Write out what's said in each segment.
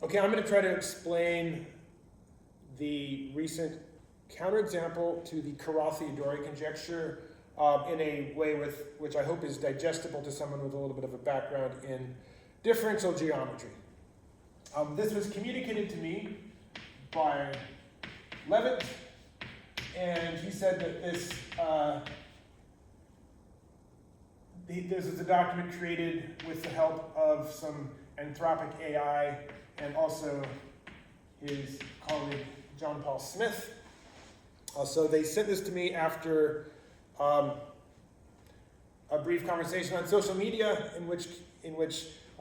Okay, I'm going to try to explain the recent counterexample to the Caratheodory conjecture in a way which I hope is digestible to someone with a little bit of a background in differential geometry. This was communicated to me by Levitt, and he said that this is a document created with the help of some anthropic AI and also his colleague John Paul Smith. So they sent this to me after a brief conversation on social media in which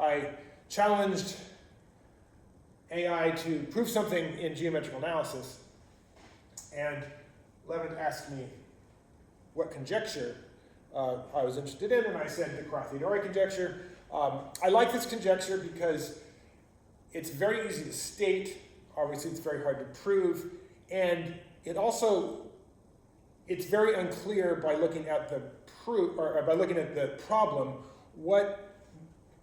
I challenged AI to prove something in geometrical analysis. And Levitt asked me what conjecture I was interested in, and I said the Caratheodory conjecture. I like this conjecture because it's very easy to state. Obviously, it's very hard to prove, and it's very unclear by looking at the proof or by looking at the problem what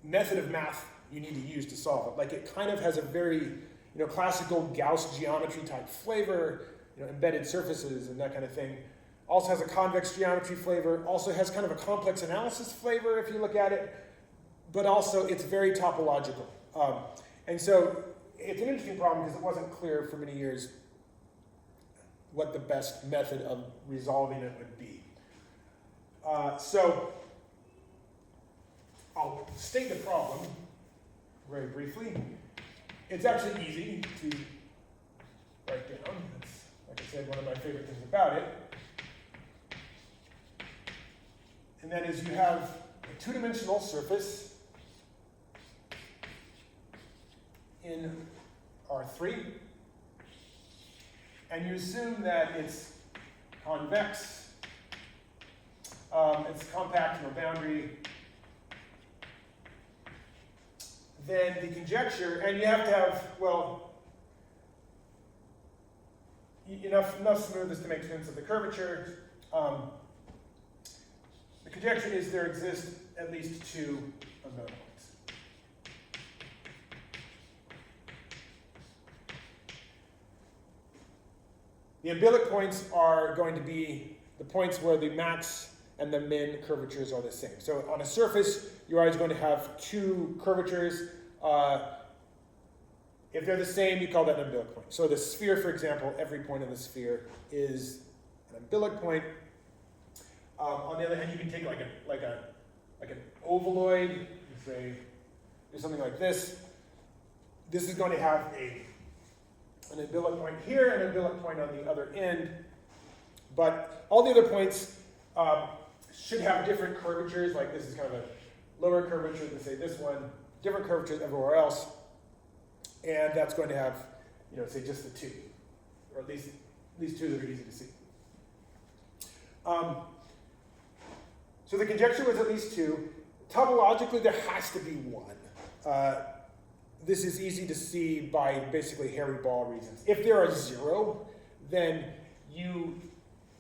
method of math you need to use to solve it. Like, it kind of has a very classical Gauss geometry type flavor, embedded surfaces and that kind of thing. Also has a convex geometry flavor, also has kind of a complex analysis flavor if you look at it, but also it's very topological. And so it's an interesting problem because it wasn't clear for many years what the best method of resolving it would be. So I'll state the problem very briefly. It's actually easy to write down. That's, like I said, one of my favorite things about it. And that is you have a two-dimensional surface in R3, and you assume that it's convex, it's compact, no boundary. Then the conjecture, and you have to have, well, enough smoothness to make sense of the curvature. The conjecture is there exist at least two umbilical points. The umbilical points are going to be the points where the max and the min curvatures are the same. So on a surface, you're always going to have two curvatures. If they're the same, you call that an umbilical point. So the sphere, for example, every point in the sphere is an umbilical point. On the other hand, you can take like an ovaloid, and say, do something like this. This is going to have an umbilical point here and an umbilical point on the other end. But all the other points should have different curvatures. Like this is kind of a lower curvature than, say, this one. Different curvatures everywhere else. And that's going to have, say just the two, or at least two that are easy to see. So the conjecture was at least two. Topologically, there has to be one. This is easy to see by basically hairy ball reasons. If there are zero, then you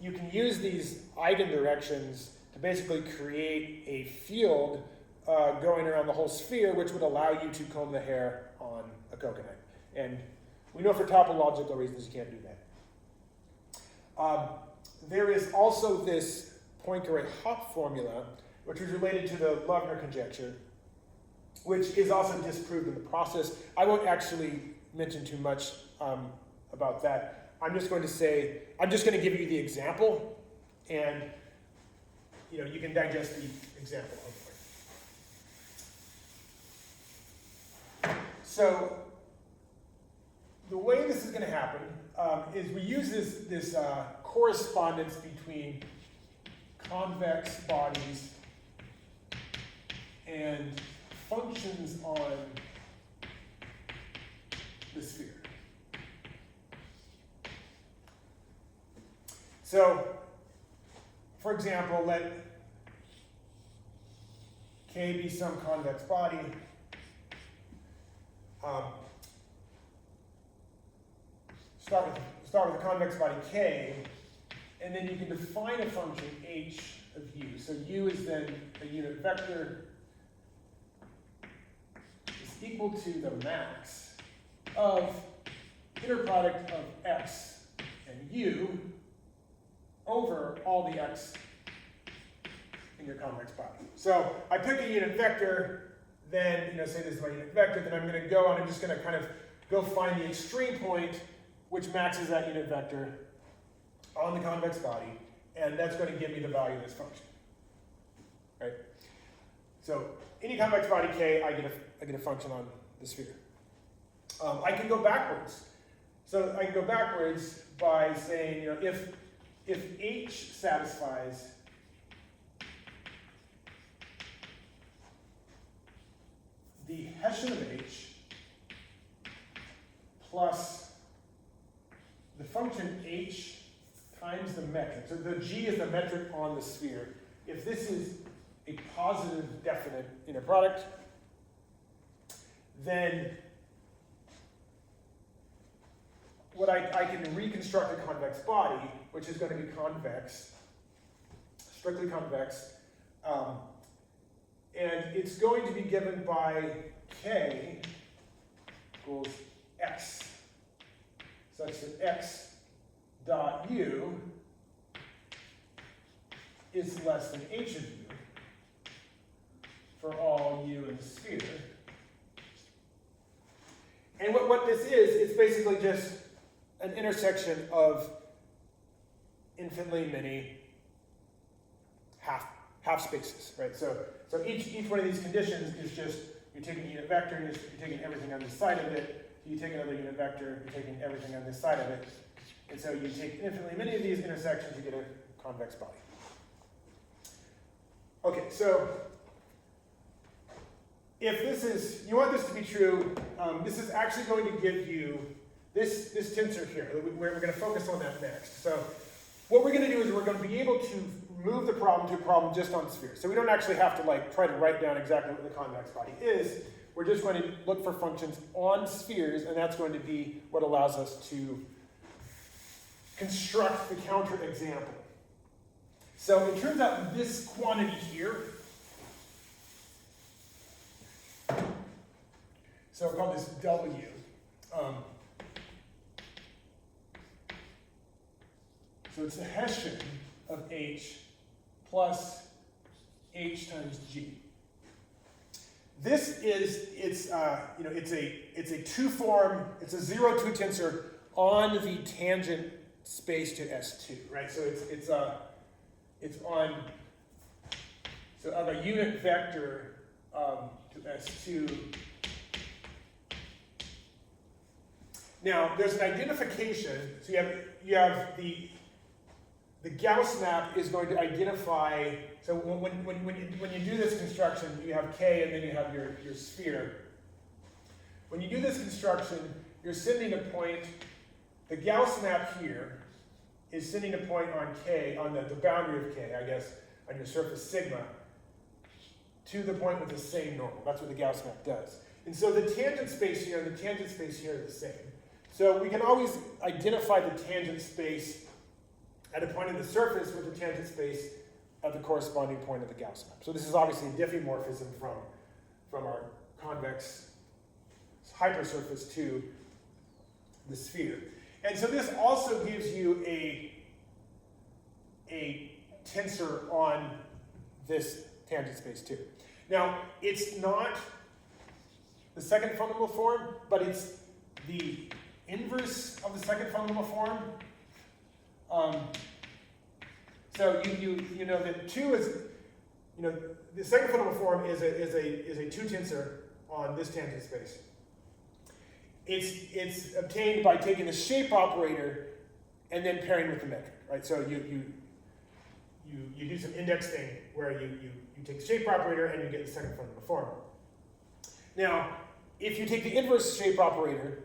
can use these eigendirections to basically create a field going around the whole sphere, which would allow you to comb the hair on a coconut. And we know for topological reasons you can't do that. There is also this Poincaré-Hopf formula, which was related to the Loevner conjecture, which is also disproved in the process. I won't actually mention too much about that. I'm just going to give you the example, and you can digest the example. So the way this is going to happen is we use this correspondence between convex bodies and functions on the sphere. So, for example, let K be some convex body. Start with the convex body K, and then you can define a function h of u. So u is then a unit vector is equal to the max of inner product of x and u over all the x in your convex body. So I pick a unit vector, then, say this is my unit vector, then I'm going to go and I'm just going to kind of go find the extreme point which matches that unit vector on the convex body, and that's going to give me the value of this function. Right? So any convex body K, I get a function on the sphere. I can go backwards. So I can go backwards by saying, if H satisfies the Hessian of H plus the function H times the metric. So the G is the metric on the sphere. If this is a positive definite inner product, then what I can reconstruct a convex body, which is going to be convex, strictly convex, and it's going to be given by K equals X, such that X dot U is less than H of U for all U in the sphere. And what this is, it's basically just an intersection of infinitely many half spaces, right? So each one of these conditions is just, you're taking a unit vector, you're taking everything on this side of it, you take another unit vector, you're taking everything on this side of it, and so you take infinitely many of these intersections, you get a convex body. Okay, so if this is, you want this to be true, this is actually going to give you this tensor here. We're going to focus on that next. So what we're going to do is we're going to be able to move the problem to a problem just on spheres. So we don't actually have to try to write down exactly what the convex body is. We're just going to look for functions on spheres, and that's going to be what allows us to construct the counterexample. So it turns out this quantity here, so I'll call this W. So it's the Hessian of H plus H times G. This is it's a two-form, it's a 0-2 tensor on the tangent space to S2, right? So it's on, so of a unit vector to S2. Now there's an identification. So you have the Gauss map is going to identify. So when you do this construction, you have K and then you have your sphere. When you do this construction, you're sending a point. The Gauss map here is sending a point on K, on the boundary of K, I guess, on your surface sigma, to the point with the same normal. That's what the Gauss map does. And so the tangent space here and the tangent space here are the same. So we can always identify the tangent space at a point in the surface with the tangent space at the corresponding point of the Gauss map. So this is obviously a diffeomorphism from our convex hypersurface to the sphere. And so this also gives you a tensor on this tangent space too. Now, it's not the second fundamental form, but it's the inverse of the second fundamental form. So you know that 2 is, the second fundamental form is a 2 tensor on this tangent space. It's obtained by taking the shape operator and then pairing with the metric, right? So you do some indexing where you take the shape operator and you get the second fundamental form. Now, if you take the inverse shape operator,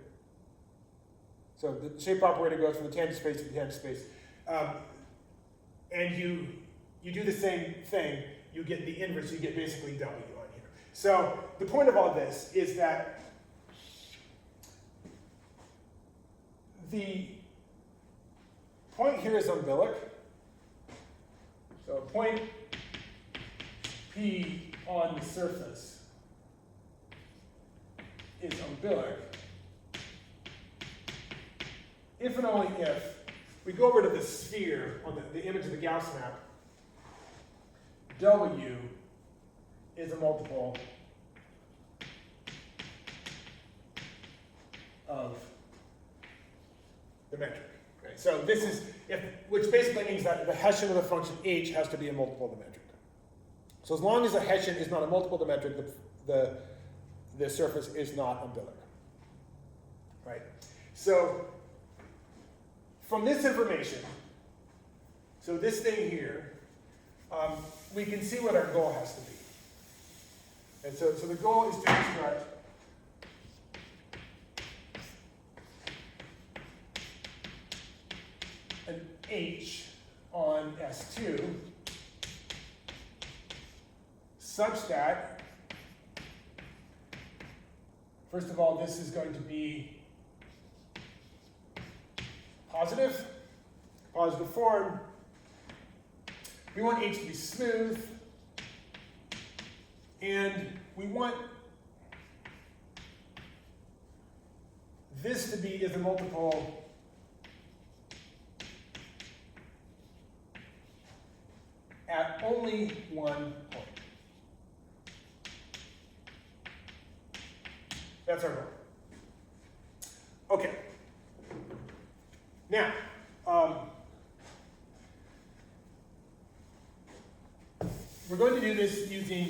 so the shape operator goes from the tangent space to the tangent space, and you do the same thing, you get the inverse, you get basically W on here. So the point of all this is that the point here is umbilic. So a point P on the surface is umbilic. if and only if we go over to the sphere on the image of the Gauss map, W is a multiple of the metric. Right? So this is, which basically means that the Hessian of the function h has to be a multiple of the metric. So as long as the Hessian is not a multiple of the metric, the surface is not umbilic. Right? So from this information, so this thing here, we can see what our goal has to be. And so the goal is to construct an H on S2 such that, first of all, this is going to be positive form. We want H to be smooth, and we want this to be as a multiple at only one point. That's our goal. Okay. Now, we're going to do this using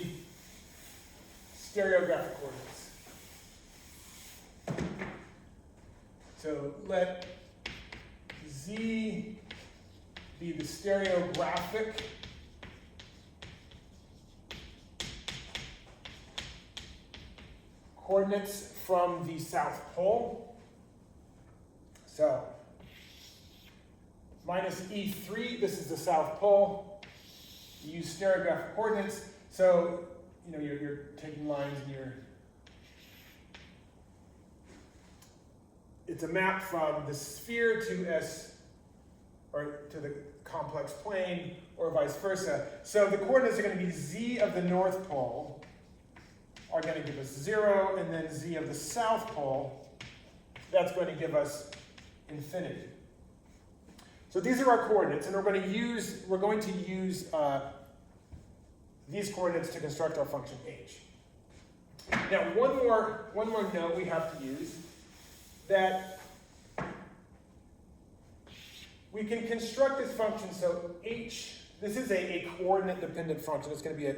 stereographic coordinates. So let Z be the stereographic coordinates from the South Pole. So minus E3, this is the South Pole. You use stereographic coordinates. So, you know, you're taking lines and it's a map from the sphere to S, or to the complex plane, or vice versa. So the coordinates are going to be Z of the North Pole are going to give us 0, and then Z of the South Pole, that's going to give us infinity. So these are our coordinates, and we're going to use these coordinates to construct our function h. Now, one more note we have to use, that we can construct this function. So h, this is a coordinate-dependent function. It's going to be a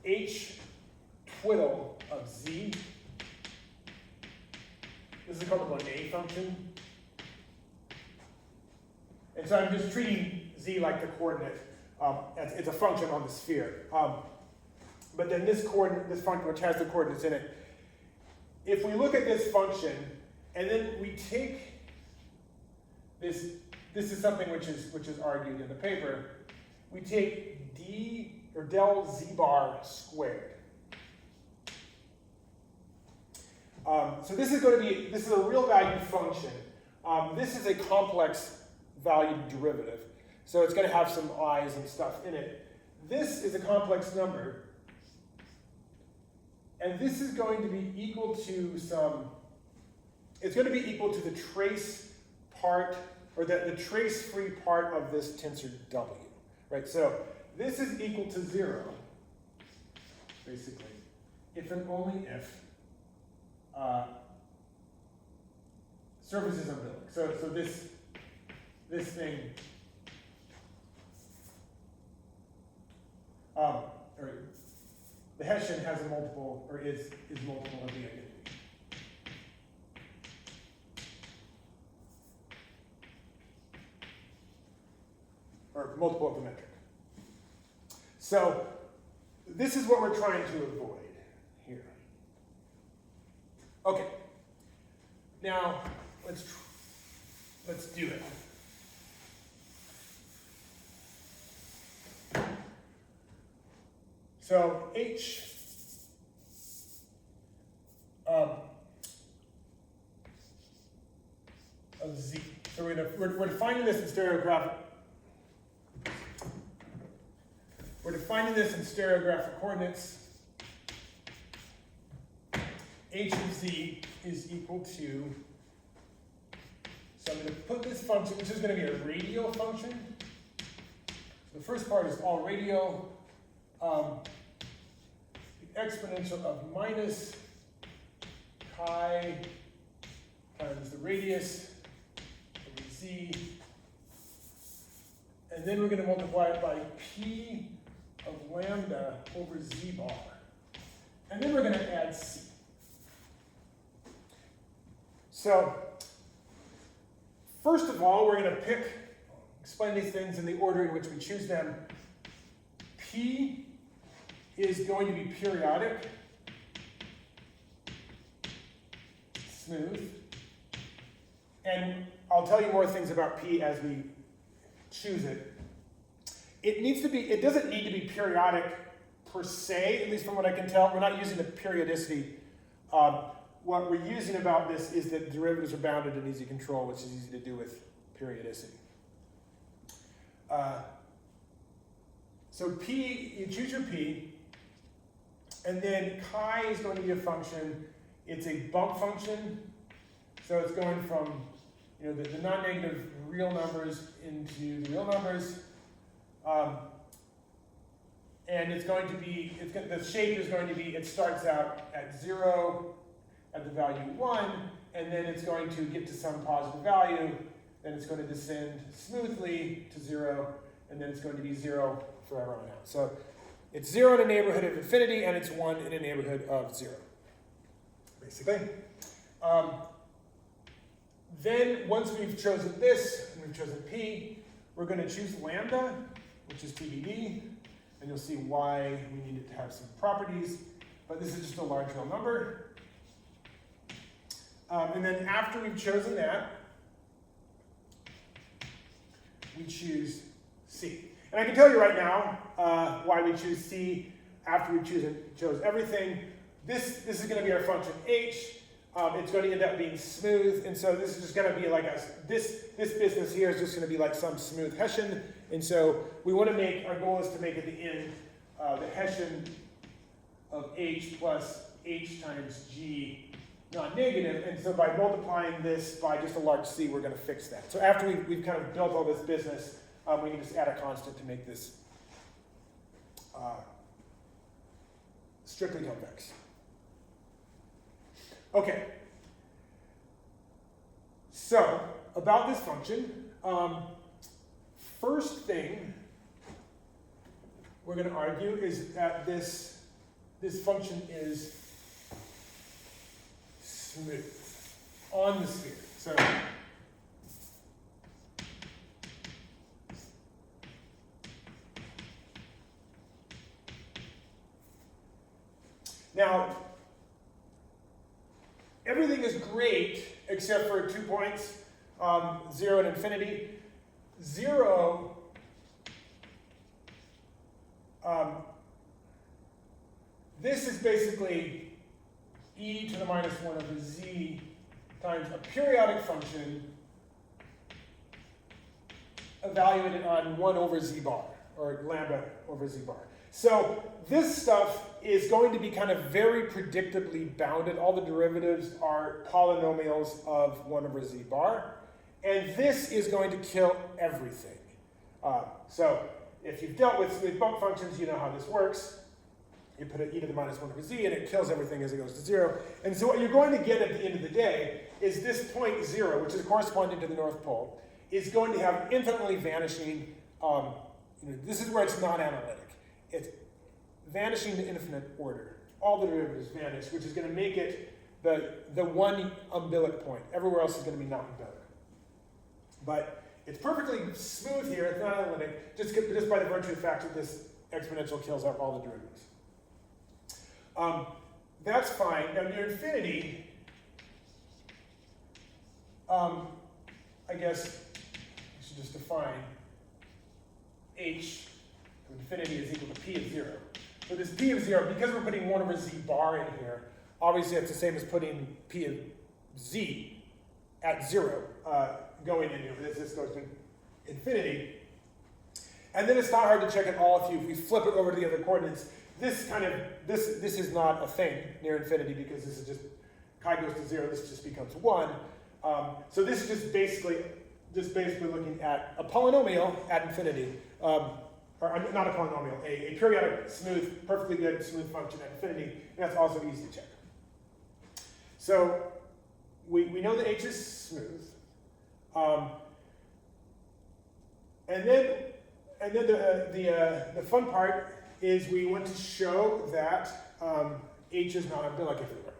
h twiddle of z. This is called a Monet function. And so I'm just treating z like the coordinate. It's a function on the sphere. But then this function, which has the coordinates in it, if we look at this function, and then we take this is something which is argued in the paper, we take d, or del z bar squared. So this is a real valued function. This is a complex valued derivative. So it's going to have some i's and stuff in it. This is a complex number. And this is going to be equal to it's going to be equal to the trace part, or the trace-free part of this tensor W. Right? So this is equal to 0, basically, if and only if surface is umbilic. So this thing, or the Hessian has a multiple, or is multiple of the identity. Or multiple of the metric. So this is what we're trying to avoid here. Okay. Now let's do it. So H of Z. So we're defining this in stereographic. We're defining this in stereographic coordinates. h of z is equal to, so I'm going to put this function, which is going to be a radial function. So the first part is all radial. The exponential of minus chi times the radius over z. And then we're going to multiply it by p of lambda over z bar. And then we're going to add c. So, first of all, we're going to explain these things in the order in which we choose them. P is going to be periodic, smooth, and I'll tell you more things about P as we choose it. It doesn't need to be periodic per se, at least from what I can tell. We're not using the periodicity. What we're using about this is that derivatives are bounded and easy control, which is easy to do with periodicity. So P, you choose your P, and then chi is going to be a function. It's a bump function, so it's going from the non-negative real numbers into the real numbers. And it's going to be, the shape is going to be, it starts out at 0 at the value 1, and then it's going to get to some positive value, then it's going to descend smoothly to 0, and then it's going to be 0 forever on out. So it's 0 in a neighborhood of infinity, and it's 1 in a neighborhood of 0, basically. Then once we've chosen this, and we've chosen P, we're going to choose lambda, which is TBD, and you'll see why we need it to have some properties, but this is just a large real number. And then after we've chosen that, we choose C. And I can tell you right now why we choose C after we chose everything. This is going to be our function H. It's going to end up being smooth, and so this is just going to be like this business here is just going to be like some smooth Hessian, and so we want to our goal is to make at the end the Hessian of H plus H times G non-negative, and so by multiplying this by just a large C, we're going to fix that. So after we've kind of built all this business, we can just add a constant to make this strictly convex. Okay, so about this function, first thing we're going to argue is that this function is smooth on the sphere. So now, everything is great except for 2 points, 0 and infinity. 0, this is basically e to the minus 1 over z times a periodic function evaluated on 1 over z bar, or lambda over z bar. So this stuff is going to be kind of very predictably bounded. All the derivatives are polynomials of 1 over z bar. And this is going to kill everything. So if you've dealt with smooth bump functions, you know how this works. You put an e to the minus 1 over z, and it kills everything as it goes to 0. And so what you're going to get at the end of the day is this point 0, which is corresponding to the North Pole, is going to have infinitely vanishing, this is where it's not analytic. It's vanishing to infinite order. All the derivatives vanish, which is going to make it the one umbilic point. Everywhere else is going to be non-umbilic. But it's perfectly smooth here, it's not analytic, just by the virtue of the fact that this exponential kills out all the derivatives. That's fine. Now near infinity, I guess I should just define h to infinity is equal to p of 0. So this p of 0, because we're putting 1 over z bar in here, obviously it's the same as putting p of z at 0 going in here. This goes to infinity. And then it's not hard to check at all if we flip it over to the other coordinates. This is not a thing near infinity because this is just chi goes to 0, this just becomes 1. So this is just basically looking at a polynomial at infinity, or not a polynomial, a periodic, smooth, perfectly good, smooth function at infinity, and that's also easy to check. So we know that H is smooth, and then the fun part is we want to show that H is not umbilic everywhere.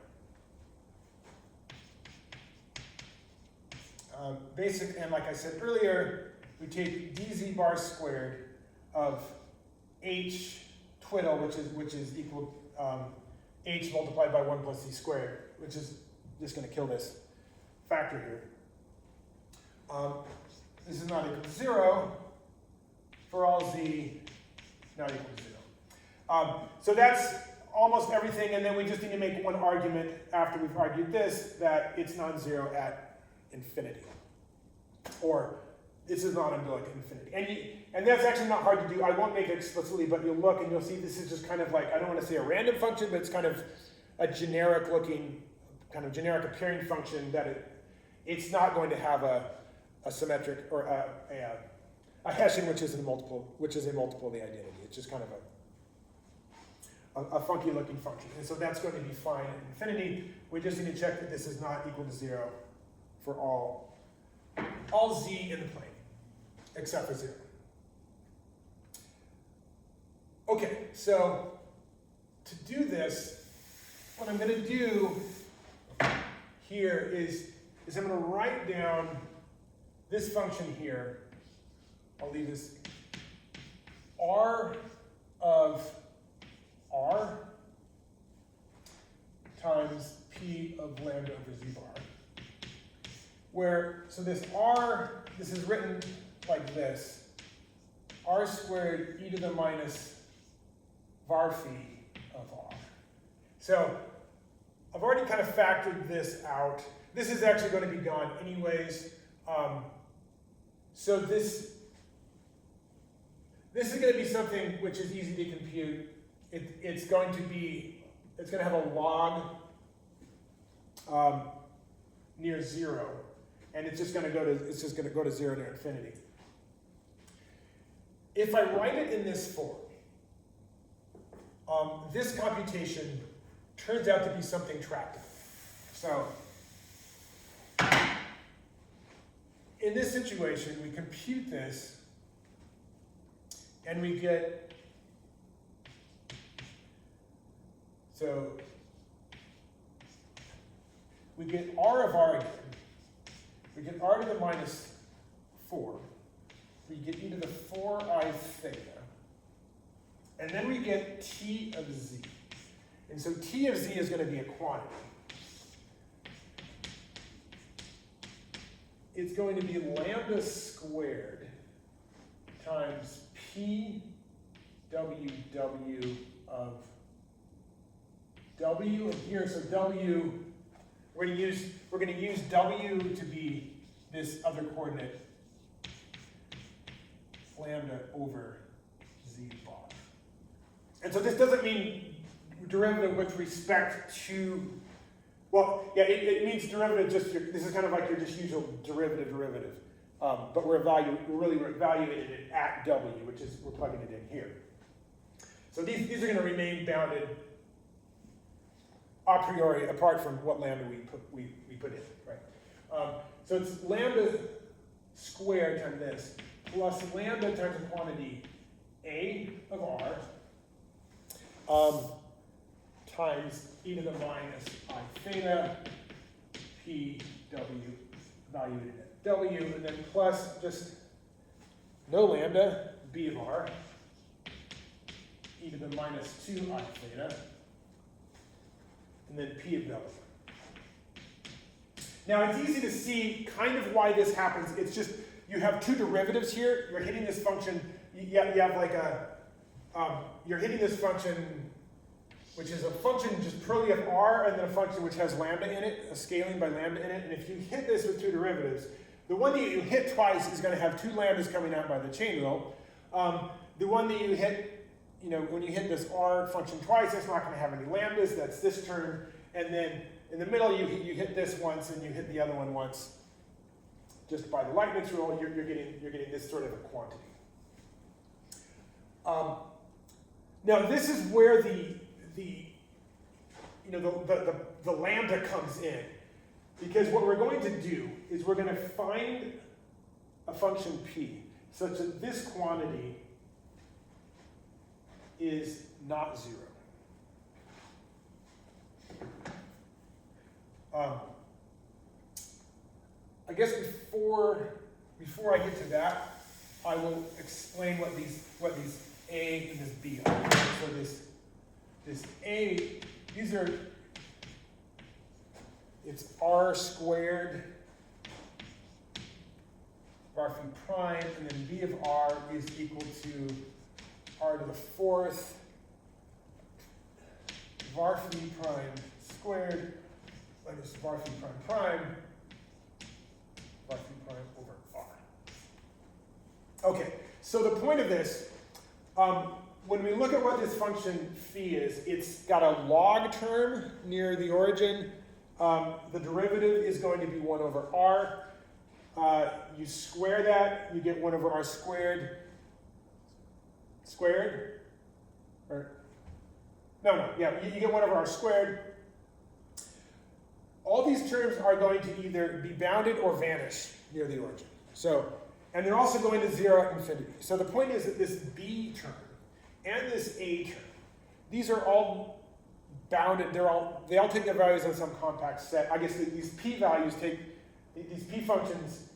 Basic, and like I said earlier, we take dz bar squared of H twiddle, which is equal H multiplied by 1 plus z squared, which is just going to kill this factor here. This is not equal to 0 for all z not equal to 0. So that's almost everything, and then we just need to make one argument after we've argued this, that it's non-zero at infinity. Or this is not umbilic infinity. And that's actually not hard to do. I won't make it explicitly, but you'll look and you'll see this is just kind of like, I don't want to say a random function, but it's kind of a generic looking, kind of generic appearing function that it's not going to have a symmetric or a Hessian which is a multiple of the identity. It's just kind of a funky looking function. And so that's going to be fine at infinity. We just need to check that this is not equal to 0 for all z in the plane, except for 0. Okay, so to do this, what I'm going to do here is I'm going to write down this function here. I'll leave this R of R times P of lambda over z bar. So this R, this is written like this, R squared e to the minus var phi of R. So I've already kind of factored this out. This is actually going to be gone anyways. So this is going to be something which is easy to compute. It's going to have a log near 0. And it's just going to go to 0 near infinity. If I write it in this form, this computation turns out to be something tractable. So in this situation, we compute this, and we get, we get R of R again. We get R to the minus 4. We get e to the 4I theta. And then we get T of z. And so T of z is going to be a quantity. It's going to be lambda squared times P WW of W of here. So W, we're going to use W to be this other coordinate, lambda over z bar. And so this doesn't mean derivative with respect to, well, yeah, it means derivative this is kind of like your just usual derivative. But we're really evaluating it at W, which is, we're plugging it in here. So these are going to remain bounded a priori, apart from what lambda we put in, right? So it's lambda squared times this, plus lambda times the quantity A of R, times e to the minus I theta, P, W, evaluated at W, and then plus just no lambda, B of R, e to the minus 2 I theta, and then P of W. Now it's easy to see kind of why this happens. It's just, you have two derivatives here. You're hitting this function, you have like you're hitting this function, which is a function just purely of R, and then a function which has lambda in it, a scaling by lambda in it. And if you hit this with two derivatives, the one that you hit twice is going to have two lambdas coming out by the chain rule. The one that you hit, when you hit this R function twice, it's not going to have any lambdas. That's this term. And then in the middle, you hit this once and you hit the other one once. Just by the Leibniz rule, you're getting this sort of a quantity. Now this is where the lambda comes in, because what we're going to do is we're going to find a function p such that this quantity is not 0. I guess before I get to that, I will explain what these A and this B are. So this A, it's R squared var phi prime, and then B of R is equal to R to the 4th var phi prime squared minus var phi prime prime var phi prime over R. Okay, so the point of this, when we look at what this function phi is, it's got a log term near the origin. The derivative is going to be 1 over R. You square that, you get 1 over R squared. Squared? Or, no, you get 1 over R squared. All these terms are going to either be bounded or vanish near the origin. So, and they're also going to 0 at infinity. So the point is that this B term and this A term, these are all bounded. They all take their values on some compact set. I guess these P values these P functions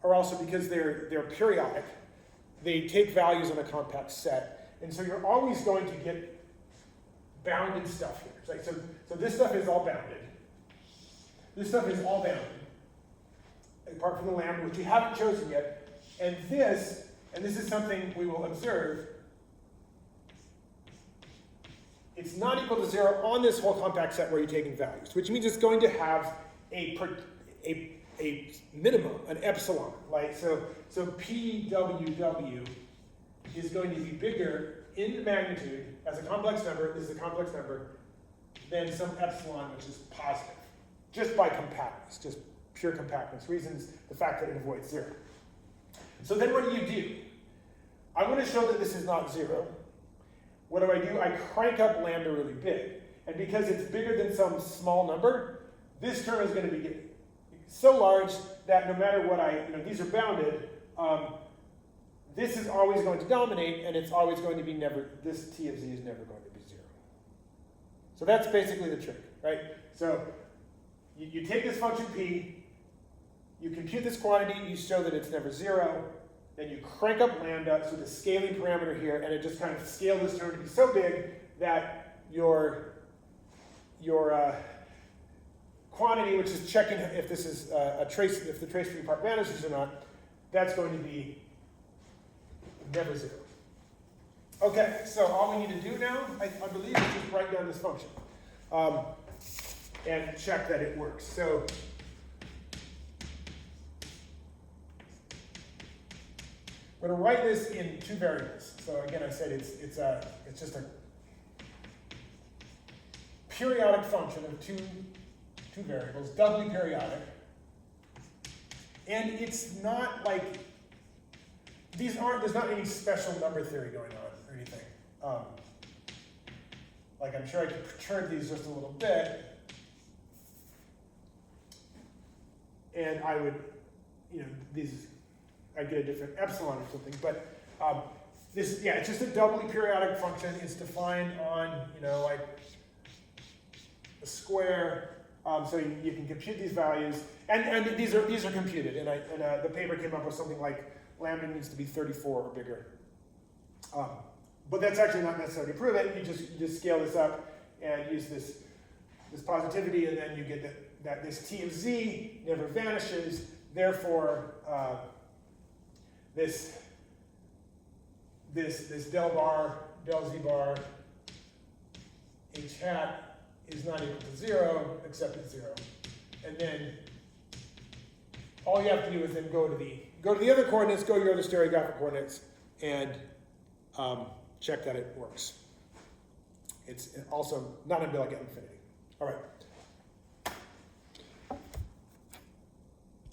are also, because they're periodic, they take values on a compact set. And so you're always going to get bounded stuff here. Right? So this stuff is all bounded. This stuff is all bounded, apart from the lambda, which we haven't chosen yet. And this is something we will observe, it's not equal to 0 on this whole compact set where you're taking values, which means it's going to have a minimum, an epsilon, right? So PWW is going to be bigger in magnitude as a complex number, this is a complex number, than some epsilon, which is positive, just by compactness, just pure compactness reasons, the fact that it avoids 0. So then what do? I want to show that this is not 0. What do? I crank up lambda really big. And because it's bigger than some small number, this term is going to be so large that no matter what these are bounded, this is always going to dominate, and it's always going to be this T of Z is never going to be 0. So that's basically the trick, right? So you take this function P, you compute this quantity, you show that it's never 0, then you crank up lambda, so the scaling parameter here, and it just kind of scales this term to be so big that your quantity, which is checking if this is if the trace free part vanishes or not, that's going to be never 0. Okay, so all we need to do now, I believe, is just write down this function and check that it works. So we're going to write this in 2 variables. So again, I said it's just a periodic function of two variables, doubly periodic. And it's not like, there's not any special number theory going on or anything. Like, I'm sure I could perturb these just a little bit. And I would, I'd get a different epsilon or something. But it's just a doubly periodic function. It's defined on, like a square. So you can compute these values, and these are computed. And the paper came up with something like lambda needs to be 34 or bigger. But that's actually not necessary to prove it. You just scale this up and use this positivity, and then you get that this T of Z never vanishes. Therefore, this del bar, del Z bar, H hat is not equal to 0, except it's 0. And then all you have to do is then go to the other coordinates, go to your other stereographic coordinates, and check that it works. It's also not until I get infinity.